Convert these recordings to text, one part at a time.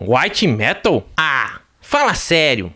White Metal? Ah, fala sério.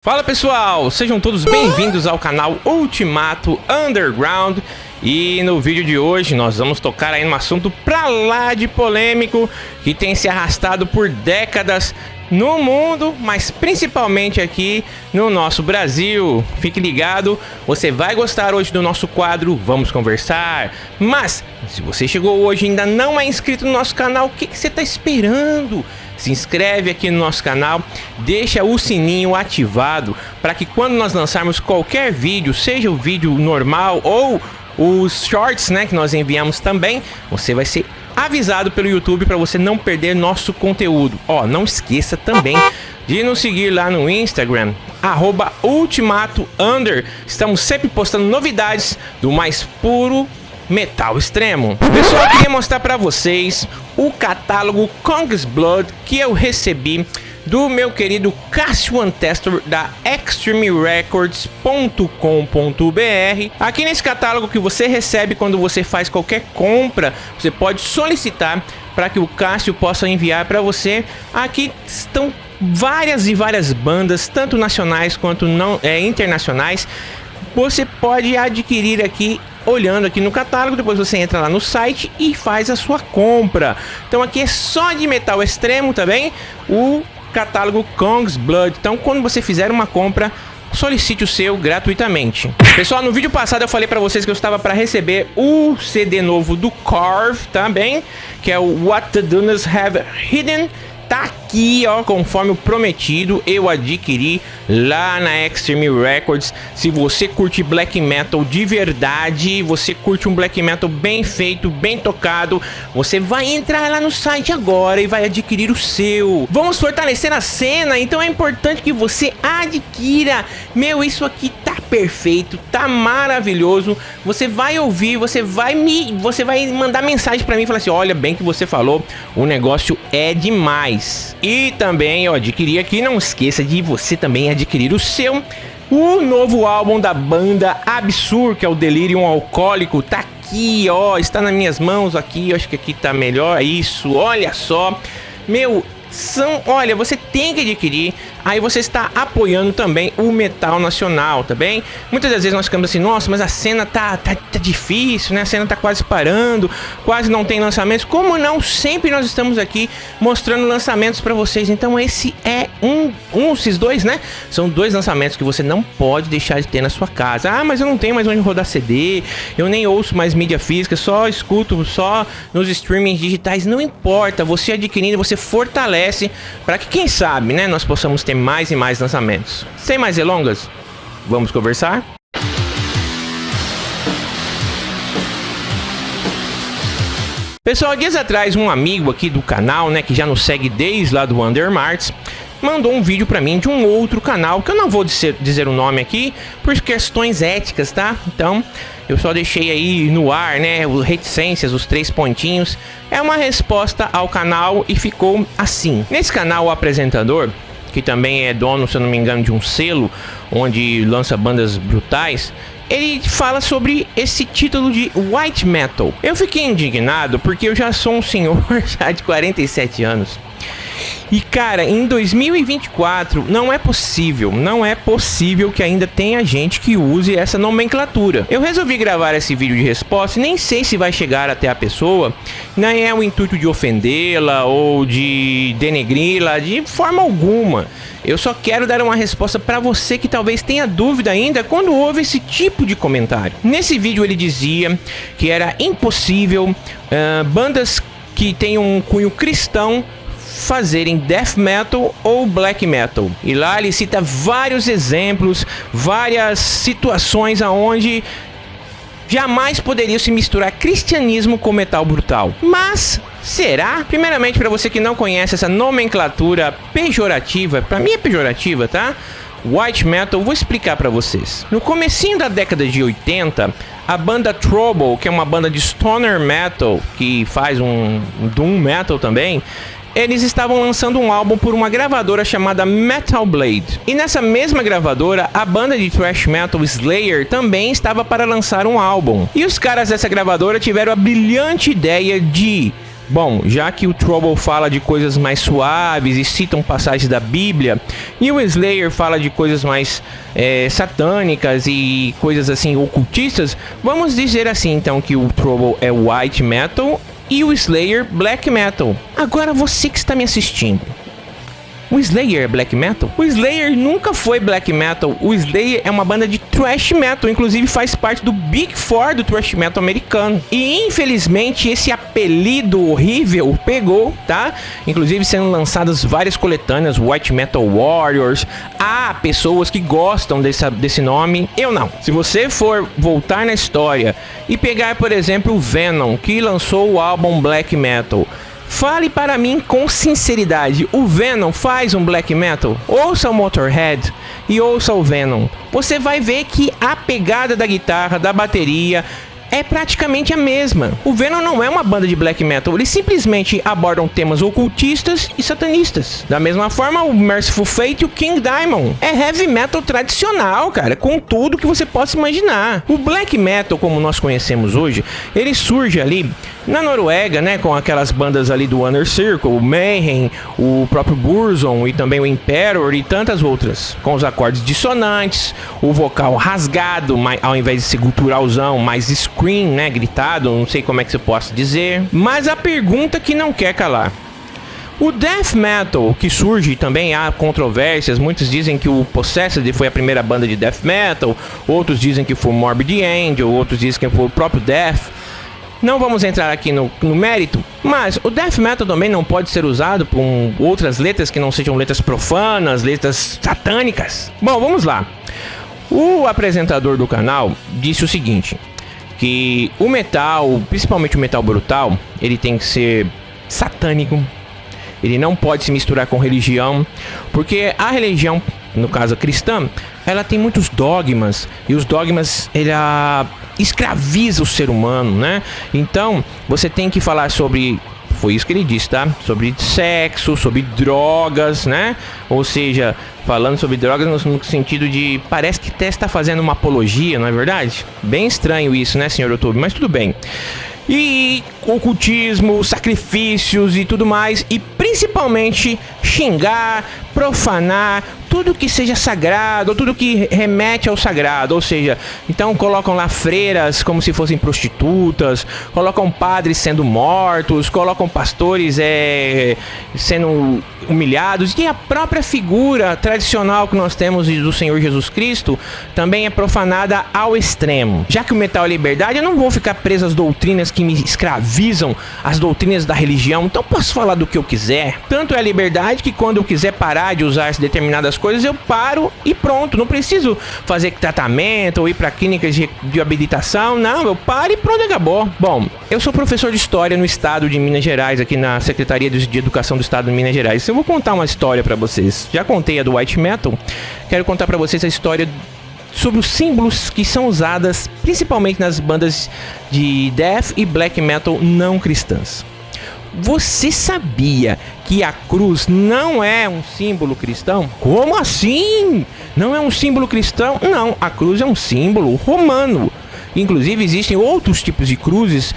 Fala pessoal, sejam todos bem-vindos ao canal Ultimato Underground. E no vídeo de hoje nós vamos tocar aí num assunto pra lá de polêmico, que tem se arrastado por décadas no mundo, mas principalmente aqui no nosso Brasil. Fique ligado, você vai gostar hoje do nosso quadro Vamos Conversar. Mas se você chegou hoje e ainda não é inscrito no nosso canal, o que você está esperando? Se inscreve aqui no nosso canal, deixa o sininho ativado para que quando nós lançarmos qualquer vídeo, seja o vídeo normal ou os shorts, né, que nós enviamos também, você vai ser avisado pelo YouTube para você não perder nosso conteúdo. Ó, não esqueça também de nos seguir lá no Instagram, @ultimato_under. Estamos sempre postando novidades do mais puro metal extremo. Pessoal, eu queria mostrar para vocês o catálogo Kong's Blood que eu recebi do meu querido Cássio Antestor da ExtremeRecords.com.br. Aqui nesse catálogo que você recebe quando você faz qualquer compra, você pode solicitar para que o Cássio possa enviar para você. Aqui estão várias e várias bandas, tanto nacionais quanto internacionais. Você pode adquirir aqui olhando aqui no catálogo, depois você entra lá no site e faz a sua compra. Então aqui é só de metal extremo também, o catálogo Kong's Blood. Então quando você fizer uma compra, solicite o seu gratuitamente. Pessoal, no vídeo passado eu falei pra vocês que eu estava para receber o CD novo do Corv também, que é o What the Dunas Have Hidden. Tá aqui, ó, conforme o prometido, eu adquiri lá na Extreme Records. Se você curte black metal de verdade, você curte um black metal bem feito, bem tocado, você vai entrar lá no site agora e vai adquirir o seu. Vamos fortalecer a cena, então é importante que você adquira. Meu, isso aqui tá perfeito, tá maravilhoso. Você vai ouvir, você vai mandar mensagem pra mim e falar assim: olha, bem que você falou, o negócio é demais. E também eu adquiri aqui, não esqueça de você também adquirir o seu. O novo álbum da banda Absurd, que é o Delirium Alcoólico, tá aqui, ó, está nas minhas mãos aqui, eu acho que aqui tá melhor, isso, olha só. Meu, olha, você tem que adquirir, aí você está apoiando também o metal nacional, tá bem? Muitas das vezes nós ficamos assim: nossa, mas a cena tá difícil, né? A cena tá quase parando, quase não tem lançamentos. Como não? Sempre nós estamos aqui mostrando lançamentos para vocês. Então esse é esses dois, né? São dois lançamentos que você não pode deixar de ter na sua casa. Ah, mas eu não tenho mais onde rodar CD, eu nem ouço mais mídia física, só escuto só nos streamings digitais. Não importa, você adquirindo, você fortalece para que, quem sabe, né, nós possamos ter mais e mais lançamentos. Sem mais delongas, vamos conversar? Pessoal, dias atrás um amigo aqui do canal, né, que já nos segue desde lá do Undermarts, mandou um vídeo pra mim de um outro canal, que eu não vou dizer o nome aqui, por questões éticas, tá? Então, eu só deixei aí no ar, né, os reticências, os 3 pontinhos. É uma resposta ao canal e ficou assim. Nesse canal, o apresentador, que também é dono, se eu não me engano, de um selo, onde lança bandas brutais, ele fala sobre esse título de White Metal. Eu fiquei indignado porque eu já sou um senhor já de 47 anos. E cara, em 2024 não é possível que ainda tenha gente que use essa nomenclatura. Eu resolvi gravar esse vídeo de resposta e nem sei se vai chegar até a pessoa. Não é o intuito de ofendê-la ou de denegri-la de forma alguma. Eu só quero dar uma resposta para você que talvez tenha dúvida ainda quando ouve esse tipo de comentário. Nesse vídeo ele dizia que era impossível bandas que tenham um cunho cristão fazerem death metal ou black metal. E lá ele cita vários exemplos, várias situações aonde jamais poderia se misturar cristianismo com metal brutal. Mas será? Primeiramente, para você que não conhece essa nomenclatura pejorativa, para mim é pejorativa, tá? White Metal, vou explicar para vocês. No comecinho da década de 80, a banda Trouble, que é uma banda de stoner metal, que faz um doom metal também, eles estavam lançando um álbum por uma gravadora chamada Metal Blade. E nessa mesma gravadora, a banda de thrash metal Slayer também estava para lançar um álbum. E os caras dessa gravadora tiveram a brilhante ideia de... Bom, já que o Trouble fala de coisas mais suaves e citam passagens da Bíblia, e o Slayer fala de coisas mais satânicas e coisas assim ocultistas, vamos dizer assim então que o Trouble é white metal e o Slayer black metal. Agora você que está me assistindo, o Slayer é black metal? O Slayer nunca foi black metal. O Slayer é uma banda de thrash metal, inclusive faz parte do Big Four do thrash metal americano. E infelizmente esse apelido horrível pegou, tá? Inclusive sendo lançadas várias coletâneas, White Metal Warriors. Há pessoas que gostam desse nome, eu não. Se você for voltar na história e pegar, por exemplo, o Venom, que lançou o álbum Black Metal, fale para mim com sinceridade, o Venom faz um black metal? Ouça o Motorhead e ouça o Venom. Você vai ver que a pegada da guitarra, da bateria, é praticamente a mesma. O Venom não é uma banda de black metal, eles simplesmente abordam temas ocultistas e satanistas. Da mesma forma, o Merciful Fate e o King Diamond é heavy metal tradicional, cara, com tudo que você possa imaginar. O black metal, como nós conhecemos hoje, ele surge ali na Noruega, né, com aquelas bandas ali do Inner Circle, o Mayhem, o próprio Burzum e também o Emperor e tantas outras, com os acordes dissonantes, o vocal rasgado, ao invés de ser guturalzão, mais scream, né, gritado, não sei como é que você possa dizer. Mas a pergunta que não quer calar: o death metal que surge, também há controvérsias. Muitos dizem que o Possessed foi a primeira banda de death metal, outros dizem que foi o Morbid Angel, outros dizem que foi o próprio Death. Não vamos entrar aqui no mérito, mas o death metal também não pode ser usado por outras letras que não sejam letras profanas, letras satânicas. Bom, vamos lá. O apresentador do canal disse o seguinte, que o metal, principalmente o metal brutal, ele tem que ser satânico, ele não pode se misturar com religião, porque a religião, no caso a cristã, ela tem muitos dogmas, e os dogmas, ela escraviza o ser humano, né? Então, você tem que falar sobre... Foi isso que ele disse, tá? Sobre sexo, sobre drogas, né? Ou seja, falando sobre drogas no sentido de... Parece que até está fazendo uma apologia, não é verdade? Bem estranho isso, né, senhor YouTube? Mas tudo bem. E ocultismo, sacrifícios e tudo mais. E principalmente xingar, profanar tudo que seja sagrado, tudo que remete ao sagrado. Ou seja, então colocam lá freiras como se fossem prostitutas, colocam padres sendo mortos, colocam pastores sendo humilhados, e a própria figura tradicional que nós temos do Senhor Jesus Cristo também é profanada ao extremo. Já que o metal é liberdade, eu não vou ficar preso às doutrinas que me escravizam, as doutrinas da religião, então posso falar do que eu quiser. Tanto é a liberdade que quando eu quiser parar de usar determinadas coisas, eu paro e pronto, não preciso fazer tratamento ou ir para clínicas de habilitação, não, eu paro e pronto, acabou. Bom, eu sou professor de História no estado de Minas Gerais, aqui na Secretaria de Educação do estado de Minas Gerais. Eu vou contar uma história para vocês. Já contei a do White Metal, quero contar para vocês a história sobre os símbolos que são usadas principalmente nas bandas de death e black metal não cristãs. Você sabia que a cruz não é um símbolo cristão? Como assim? Não é um símbolo cristão? Não, a cruz é um símbolo romano. Inclusive existem outros tipos de cruzes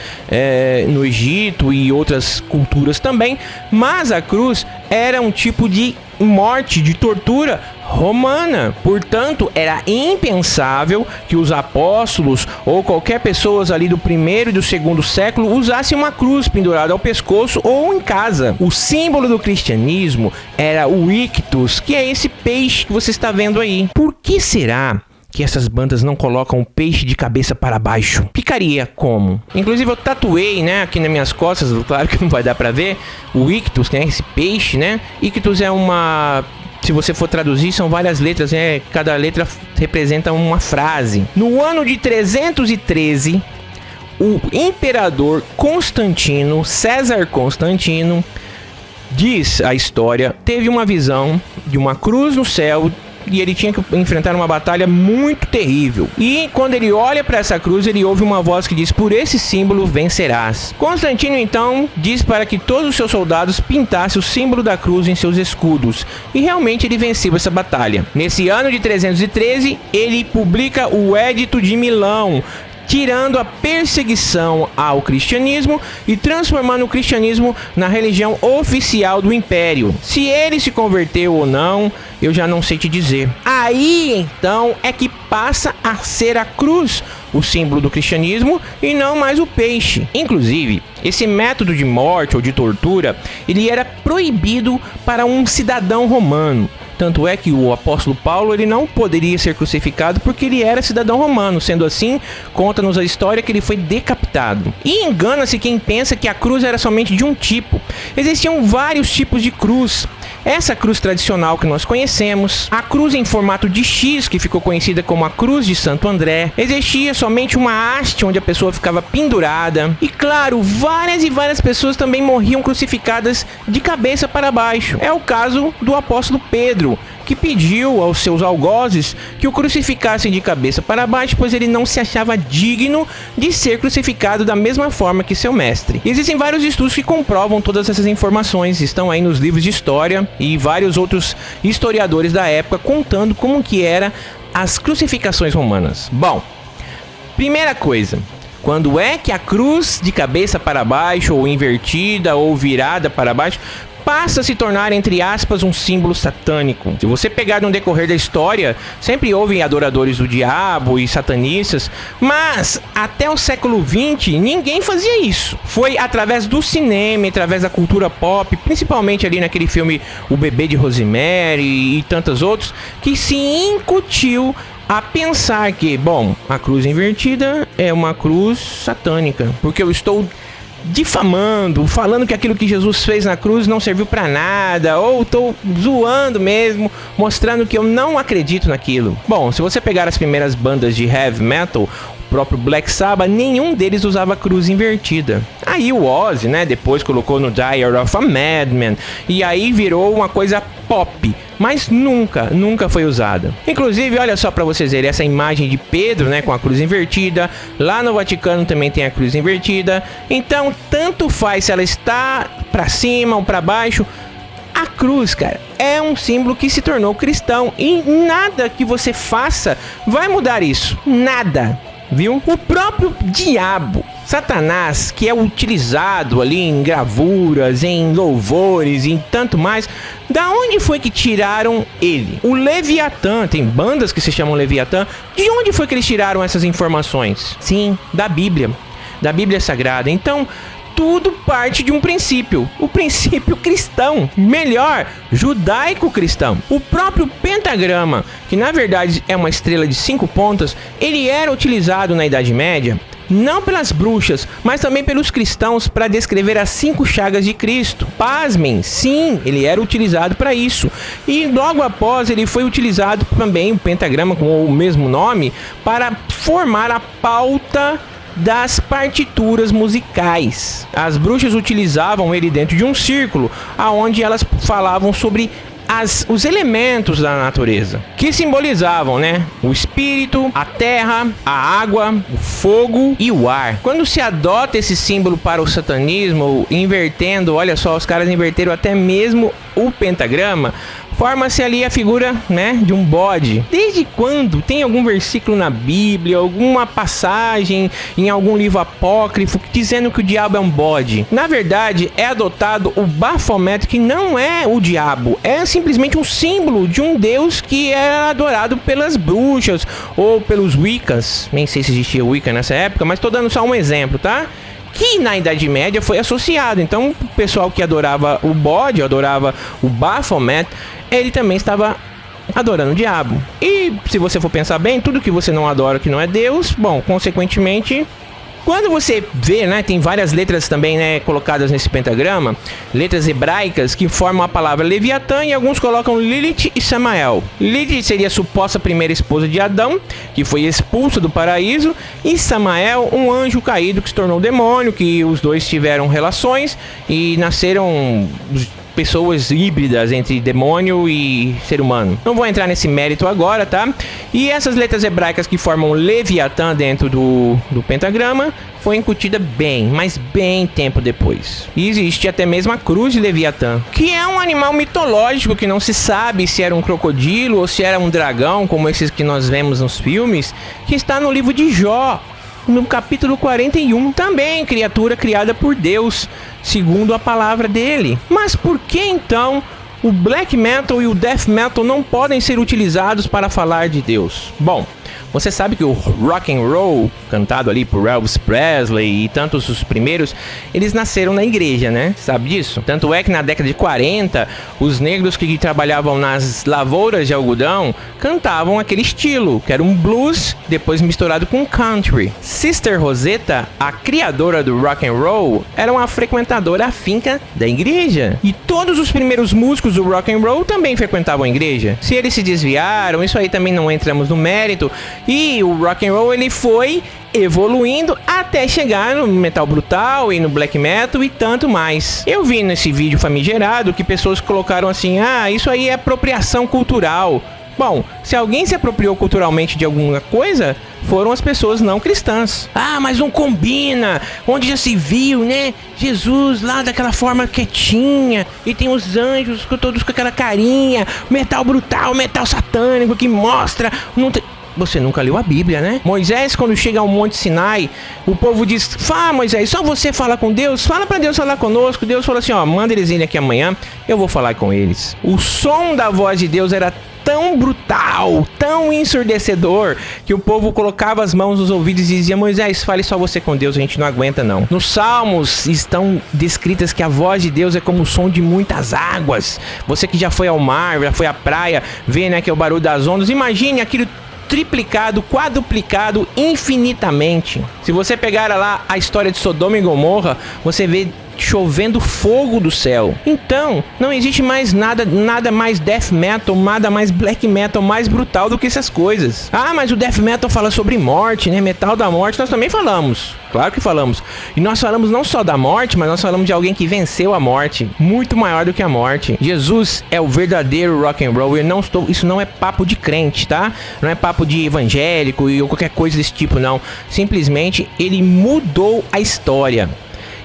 no Egito e outras culturas também, mas a cruz era um tipo de morte, de tortura romana. Portanto, era impensável que os apóstolos ou qualquer pessoa ali do primeiro e do segundo século usasse uma cruz pendurada ao pescoço ou em casa. O símbolo do cristianismo era o ictus, que é esse peixe que você está vendo aí. Por que será que essas bandas não colocam o peixe de cabeça para baixo? Ficaria como? Inclusive eu tatuei, né, aqui nas minhas costas, claro que não vai dar pra ver, o ictus, né, esse peixe, né? Ictus é uma... Se você for traduzir, são várias letras, né? Cada letra representa uma frase. No ano de 313, o imperador Constantino, César Constantino, diz a história, teve uma visão de uma cruz no céu e ele tinha que enfrentar uma batalha muito terrível. E quando ele olha para essa cruz, ele ouve uma voz que diz: por esse símbolo vencerás. Constantino então diz para que todos os seus soldados pintassem o símbolo da cruz em seus escudos, e realmente ele venceu essa batalha. Nesse ano de 313, ele publica o Edito de Milão, tirando a perseguição ao cristianismo e transformando o cristianismo na religião oficial do império. Se ele se converteu ou não, eu já não sei te dizer. Aí então é que passa a ser a cruz o símbolo do cristianismo e não mais o peixe. Inclusive, esse método de morte ou de tortura, ele era proibido para um cidadão romano. Tanto é que o apóstolo Paulo, ele não poderia ser crucificado porque ele era cidadão romano. Sendo assim, conta-nos a história que ele foi decapitado. E engana-se quem pensa que a cruz era somente de um tipo. Existiam vários tipos de cruz. Essa cruz tradicional que nós conhecemos, a cruz em formato de X, que ficou conhecida como a cruz de Santo André. Existia somente uma haste onde a pessoa ficava pendurada. E claro, várias e várias pessoas também morriam crucificadas de cabeça para baixo. É o caso do apóstolo Pedro, que pediu aos seus algozes que o crucificassem de cabeça para baixo, pois ele não se achava digno de ser crucificado da mesma forma que seu mestre. Existem vários estudos que comprovam todas essas informações, estão aí nos livros de história e vários outros historiadores da época contando como que eram as crucificações romanas. Bom, primeira coisa, quando é que a cruz de cabeça para baixo, ou invertida, ou virada para baixo, passa a se tornar, entre aspas, um símbolo satânico? Se você pegar no decorrer da história, sempre houve adoradores do diabo e satanistas, mas até o século XX ninguém fazia isso. Foi através do cinema, através da cultura pop, principalmente ali naquele filme O Bebê de Rosemary e tantos outros, que se incutiu a pensar que, bom, a cruz invertida é uma cruz satânica, porque eu estou difamando, falando que aquilo que Jesus fez na cruz não serviu pra nada, ou estou zoando mesmo, mostrando que eu não acredito naquilo. Bom, se você pegar as primeiras bandas de heavy metal, o próprio Black Sabbath, nenhum deles usava cruz invertida. Aí o Ozzy, né, depois colocou no Diary of a Madman, e aí virou uma coisa pop, mas nunca foi usada. Inclusive, olha só pra vocês verem essa imagem de Pedro, né, com a cruz invertida. Lá no Vaticano também tem a cruz invertida. Então, tanto faz se ela está pra cima ou pra baixo, a cruz, cara, é um símbolo que se tornou cristão, e nada que você faça vai mudar isso. Nada. Viu? O próprio diabo, Satanás, que é utilizado ali em gravuras, em louvores e em tanto mais, da onde foi que tiraram ele? O Leviatã, tem bandas que se chamam Leviatã, de onde foi que eles tiraram essas informações? Sim, da Bíblia Sagrada. Então, tudo parte de um princípio, o princípio cristão, melhor, judaico-cristão. O próprio pentagrama, que na verdade é uma estrela de 5 pontas, ele era utilizado na Idade Média, não pelas bruxas, mas também pelos cristãos para descrever as 5 chagas de Cristo. Pasmem, sim, ele era utilizado para isso. E logo após ele foi utilizado também, o pentagrama com o mesmo nome, para formar a pauta das partituras musicais. As bruxas utilizavam ele dentro de um círculo, aonde elas falavam sobre os elementos da natureza, que simbolizavam, né, o espírito, a terra, a água, o fogo e o ar. Quando se adota esse símbolo para o satanismo, invertendo, olha só, os caras inverteram até mesmo o pentagrama, forma-se ali a figura, né, de um bode. Desde quando tem algum versículo na Bíblia, alguma passagem em algum livro apócrifo dizendo que o diabo é um bode? Na verdade, é adotado o Baphomet, que não é o diabo, é simplesmente um símbolo de um deus que era adorado pelas bruxas ou pelos Wiccas. Nem sei se existia Wicca nessa época, mas tô dando só um exemplo, tá? Que na Idade Média foi associado. Então, o pessoal que adorava o bode, adorava o Baphomet, ele também estava adorando o diabo. E se você for pensar bem, tudo que você não adora, que não é Deus, bom, consequentemente, quando você vê, né, tem várias letras também, né, colocadas nesse pentagrama, letras hebraicas que formam a palavra Leviatã, e alguns colocam Lilith e Samael. Lilith seria a suposta primeira esposa de Adão, que foi expulsa do paraíso, e Samael, um anjo caído que se tornou demônio, que os dois tiveram relações e nasceram pessoas híbridas entre demônio e ser humano. Não vou entrar nesse mérito agora, tá? E essas letras hebraicas que formam Leviatã dentro do pentagrama foi incutida bem, mas bem tempo depois. E existe até mesmo a cruz de Leviatã, que é um animal mitológico que não se sabe se era um crocodilo ou se era um dragão, como esses que nós vemos nos filmes, que está no livro de Jó, no capítulo 41, também criatura criada por Deus, segundo a palavra dele. Mas por que então o black metal e o death metal não podem ser utilizados para falar de Deus? Bom, você sabe que o rock and roll, cantado ali por Elvis Presley e tantos os primeiros, eles nasceram na igreja, né? Sabe disso? Tanto é que na década de 40, os negros que trabalhavam nas lavouras de algodão cantavam aquele estilo, que era um blues, depois misturado com country. Sister Rosetta, a criadora do rock and roll, era uma frequentadora afinca da igreja. E todos os primeiros músicos do rock and roll também frequentavam a igreja. Se eles se desviaram, isso aí também não entramos no mérito. E o rock and roll ele foi evoluindo até chegar no metal brutal e no black metal e tanto mais. Eu vi nesse vídeo famigerado que pessoas colocaram assim: ah, isso aí é apropriação cultural. Bom, se alguém se apropriou culturalmente de alguma coisa, foram as pessoas não cristãs. Ah, mas não combina. Onde já se viu, né? Jesus lá daquela forma quietinha. E tem os anjos todos com aquela carinha. Metal brutal, metal satânico que mostra... Você nunca leu a Bíblia, né? Moisés, quando chega ao Monte Sinai, o povo diz: fala, Moisés, só você fala com Deus? Fala pra Deus falar conosco. Deus falou assim: ó, manda eles irem aqui amanhã, eu vou falar com eles. O som da voz de Deus era tão brutal, tão ensurdecedor, que o povo colocava as mãos nos ouvidos e dizia: Moisés, fale só você com Deus, a gente não aguenta não. Nos Salmos estão descritas que a voz de Deus é como o som de muitas águas. Você que já foi ao mar, já foi à praia, vê, né, que é o barulho das ondas. Imagine aquilo triplicado, quadruplicado infinitamente. Se você pegar lá a história de Sodoma e Gomorra, você vê chovendo fogo do céu. Então, não existe mais nada mais death metal, nada mais black metal mais brutal do que essas coisas. Ah, mas o death metal fala sobre morte, né? Metal da morte, nós também falamos. Claro que falamos. E nós falamos não só da morte, mas nós falamos de alguém que venceu a morte, muito maior do que a morte. Jesus é o verdadeiro rock and roll. Isso não é papo de crente, tá? Não é papo de evangélico ou qualquer coisa desse tipo, não. Simplesmente ele mudou a história.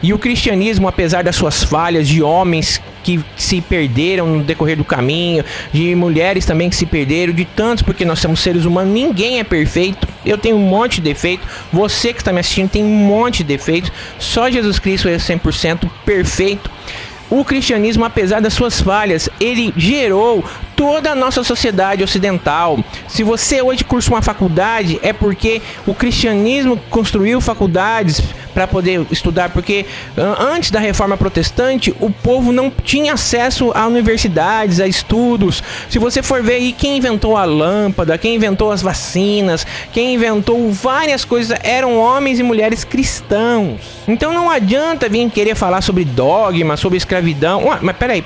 E o cristianismo, apesar das suas falhas, de homens que se perderam no decorrer do caminho, de mulheres também que se perderam, de tantos, porque nós somos seres humanos, ninguém é perfeito. Eu tenho um monte de defeito, você que está me assistindo tem um monte de defeitos, só Jesus Cristo é 100% perfeito. O cristianismo, apesar das suas falhas, ele gerou toda a nossa sociedade ocidental. Se você hoje cursa uma faculdade, é porque o cristianismo construiu faculdades para poder estudar, porque antes da reforma protestante, o povo não tinha acesso a universidades, a estudos. Se você for ver aí, quem inventou a lâmpada, quem inventou as vacinas, quem inventou várias coisas, eram homens e mulheres cristãos. Então não adianta vir querer falar sobre dogma, sobre escravidão. Ué, mas peraí.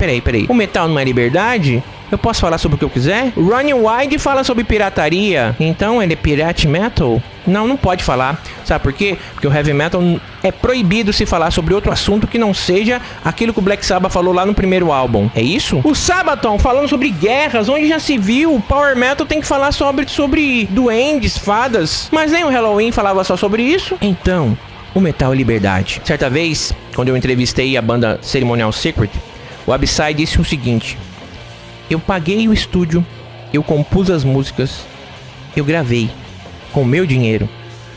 O metal não é liberdade? Eu posso falar sobre o que eu quiser? Ronnie Wide fala sobre pirataria, então ele é pirate metal? Não pode falar. Sabe por quê? Porque o heavy metal é proibido se falar sobre outro assunto que não seja aquilo que o Black Sabbath falou lá no primeiro álbum. É isso? O Sabaton falando sobre guerras, onde já se viu, o power metal tem que falar sobre duendes, fadas, mas nem o Halloween falava só sobre isso. Então, o metal é liberdade. Certa vez, quando eu entrevistei a banda Ceremonial Secret, o Absai disse o seguinte: eu paguei o estúdio, eu compus as músicas, eu gravei com o meu dinheiro.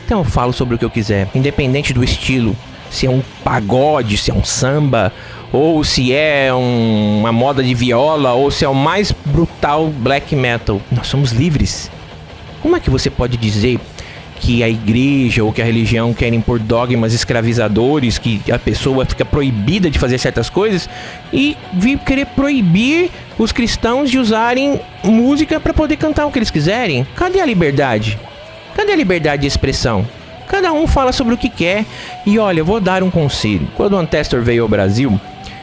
Então eu falo sobre o que eu quiser, independente do estilo. Se é um pagode, se é um samba, ou se é uma moda de viola, ou se é o mais brutal black metal. Nós somos livres. Como é que você pode dizer que a igreja ou que a religião querem impor dogmas escravizadores, que a pessoa fica proibida de fazer certas coisas, e vir querer proibir os cristãos de usarem música para poder cantar o que eles quiserem? Cadê a liberdade? Cadê a liberdade de expressão? Cada um fala sobre o que quer. E olha, eu vou dar um conselho. Quando o Ancestor veio ao Brasil,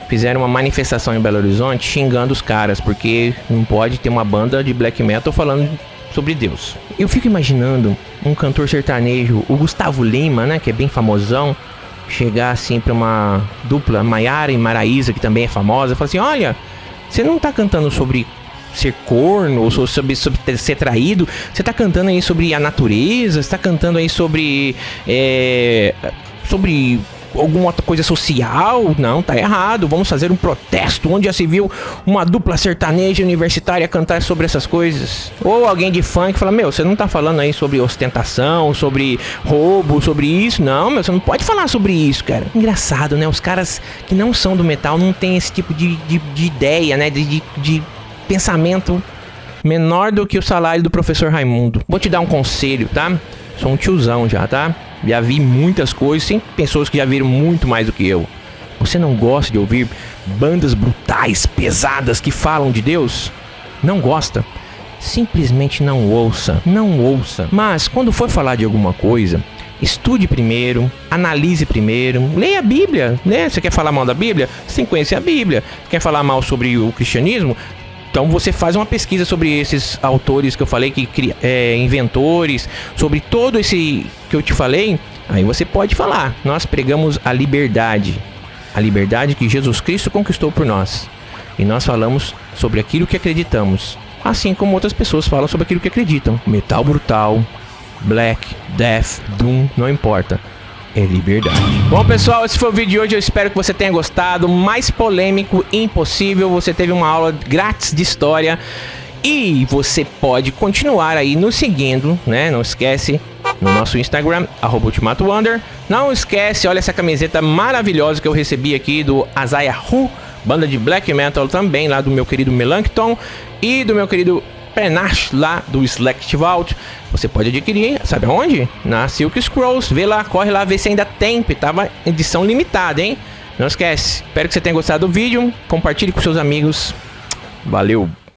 fizeram uma manifestação em Belo Horizonte xingando os caras, porque não pode ter uma banda de black metal falando sobre Deus. Eu fico imaginando um cantor sertanejo, o Gustavo Lima, né, que é bem famosão, chegar assim pra uma dupla, Maiara e Maraísa, que também é famosa, falar assim: olha, você não tá cantando sobre ser corno ou sobre ser traído, você tá cantando aí sobre a natureza, você tá cantando aí sobre sobre alguma outra coisa social. Não, tá errado, vamos fazer um protesto. Onde já se viu uma dupla sertaneja universitária cantar sobre essas coisas? Ou alguém de funk fala: meu, você não tá falando aí sobre ostentação, sobre roubo, sobre isso? Não, meu, você não pode falar sobre isso, cara. Engraçado, né? Os caras que não são do metal não tem esse tipo de ideia, né? De pensamento menor do que o salário do professor Raimundo. Vou te dar um conselho, tá? Sou um tiozão já, tá? Já vi muitas coisas, tem pessoas que já viram muito mais do que eu. Você não gosta de ouvir bandas brutais, pesadas, que falam de Deus? Não gosta? Simplesmente não ouça, não ouça. Mas quando for falar de alguma coisa, estude primeiro, analise primeiro, leia a Bíblia, né? Você quer falar mal da Bíblia? Você tem que conhecer a Bíblia. Quer falar mal sobre o cristianismo? Então você faz uma pesquisa sobre esses autores que eu falei, inventores, sobre todo esse que eu te falei. Aí você pode falar: nós pregamos a liberdade que Jesus Cristo conquistou por nós. E nós falamos sobre aquilo que acreditamos, assim como outras pessoas falam sobre aquilo que acreditam. Metal brutal, black, death, doom, não importa. É liberdade. Bom, pessoal, esse foi o vídeo de hoje. Eu espero que você tenha gostado. Mais polêmico impossível. Você teve uma aula grátis de história. E você pode continuar aí nos seguindo, né? Não esquece, no nosso Instagram, @ultimatowonder. Não esquece, olha essa camiseta maravilhosa que eu recebi aqui do Azaya Hu, banda de black metal também, lá do meu querido Melanchthon. E do meu querido Penash, lá do Select Vault. Você pode adquirir, sabe aonde? Na Silk Scrolls. Vê lá, corre lá, vê se ainda tem, porque tava edição limitada, hein? Não esquece. Espero que você tenha gostado do vídeo. Compartilhe com seus amigos. Valeu!